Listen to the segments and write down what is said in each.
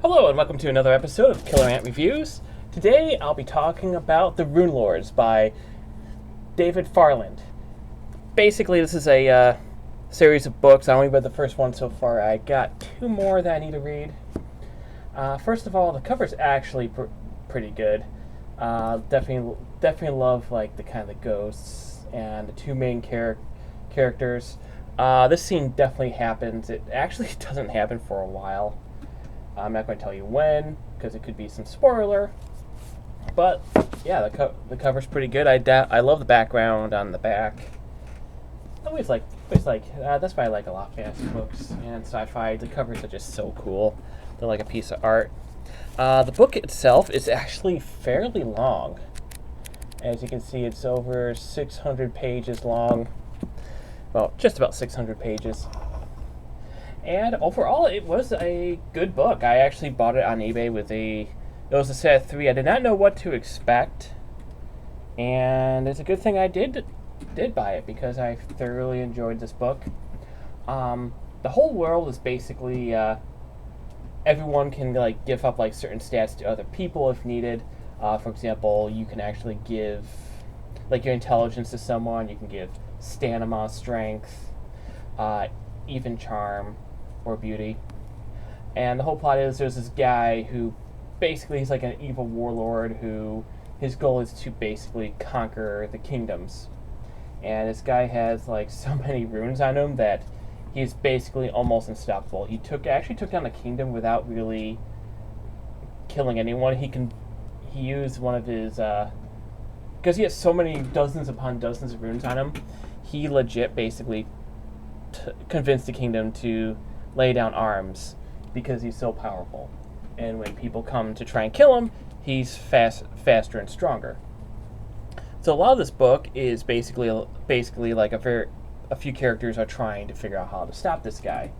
Hello and welcome to another episode of Killer Ant Reviews. Today I'll be talking about The Runelords by David Farland. Basically, this is a series of books. I only read the first one so far. I got two more that I need to read. First of all, the cover's actually pretty good. Definitely love like the kind of the ghosts and the two main characters. This scene definitely happens. It actually doesn't happen for a while. I'm not going to tell you when, because it could be some spoiler. But yeah, the cover's pretty good. I love the background on the back. That's why I like a lot of fantasy books and sci-fi. The covers are just so cool. They're like a piece of art. The book itself is actually fairly long. As you can see, it's over 600 pages long. Well, just about 600 pages. And overall, it was a good book. I actually bought it on eBay it was a set of 3. I did not know what to expect. And it's a good thing I did buy it, because I thoroughly enjoyed this book. The whole world is basically, everyone can like give up like certain stats to other people if needed. For example, you can actually give like your intelligence to someone. You can give stamina, strength, even charm, or beauty. And the whole plot is there's this guy who basically he's like an evil warlord who his goal is to basically conquer the kingdoms. And this guy has like so many runes on him that he's basically almost unstoppable. He actually took down the kingdom without really killing anyone. He used one of his because he has so many dozens upon dozens of runes on him. He legit basically convinced the kingdom to lay down arms because he's so powerful. And when people come to try and kill him, he's faster and stronger. So a lot of this book is basically like a few characters are trying to figure out how to stop this guy,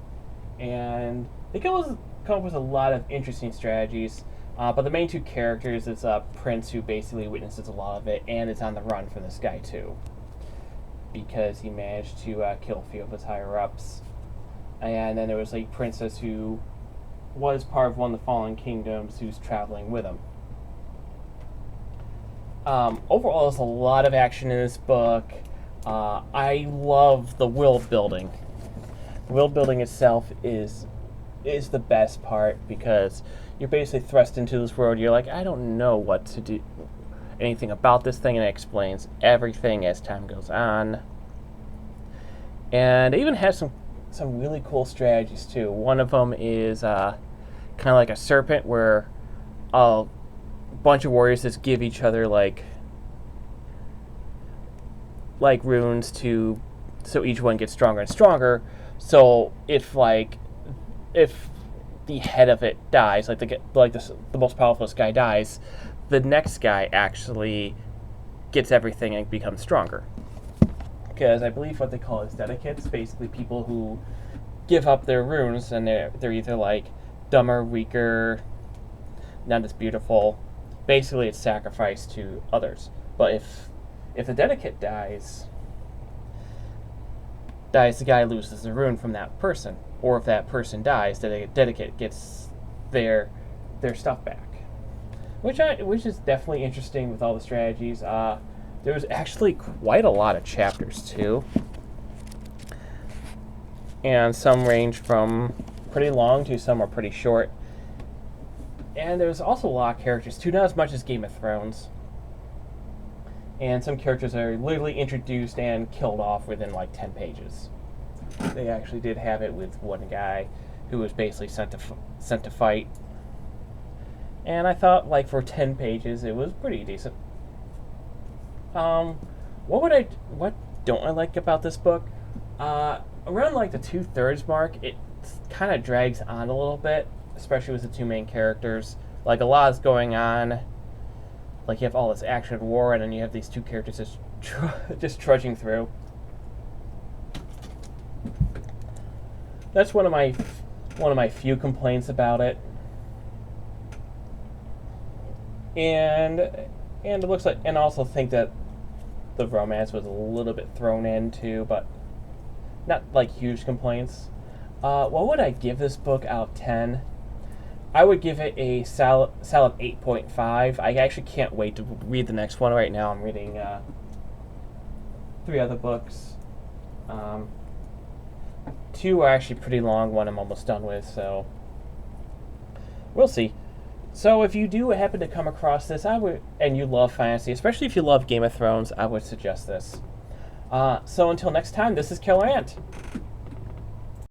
and they come up with a lot of interesting strategies. But the main two characters is a prince who basically witnesses a lot of it and is on the run from this guy too, because he managed to kill a few of his higher ups. And then there was a princess who was part of one of the fallen kingdoms who's traveling with him. Overall, there's a lot of action in this book. I love the world building. The world building itself is the best part, because you're basically thrust into this world. You're like, I don't know what to do, anything about this thing, and it explains everything as time goes on. And it even has some really cool strategies too. One of them is kind of like a serpent, where a bunch of warriors just give each other like runes so each one gets stronger and stronger. So if the head of it dies, like the most powerful guy dies, the next guy actually gets everything and becomes stronger. Because I believe what they call is dedicates, basically people who give up their runes, and they're either like dumber, weaker, not as beautiful. Basically, it's sacrificed to others. But if the dedicate dies, the guy loses the rune from that person. Or if that person dies, the dedicate gets their stuff back. Which is definitely interesting with all the strategies. There's actually quite a lot of chapters too, and some range from pretty long to some are pretty short. And there's also a lot of characters too, not as much as Game of Thrones. And some characters are literally introduced and killed off within like 10 pages. They actually did have it with one guy who was basically sent to fight. And I thought, like, for 10 pages, it was pretty decent. What don't I like about this book? Around like the 2/3 mark, it kind of drags on a little bit, especially with the two main characters. Like, a lot is going on. Like, you have all this action and war, and then you have these two characters just trudging through. That's one of my few complaints about it. And it looks like, and I also think that the romance was a little bit thrown in too, but not like huge complaints. What would I give this book out of 10? I would give it a solid 8.5. I actually can't wait to read the next one. Right now I'm reading 3 other books. 2 are actually pretty long, one I'm almost done with, so we'll see. So if you do happen to come across this, and you love fantasy, especially if you love Game of Thrones, I would suggest this. So until next time, this is Killer Ant.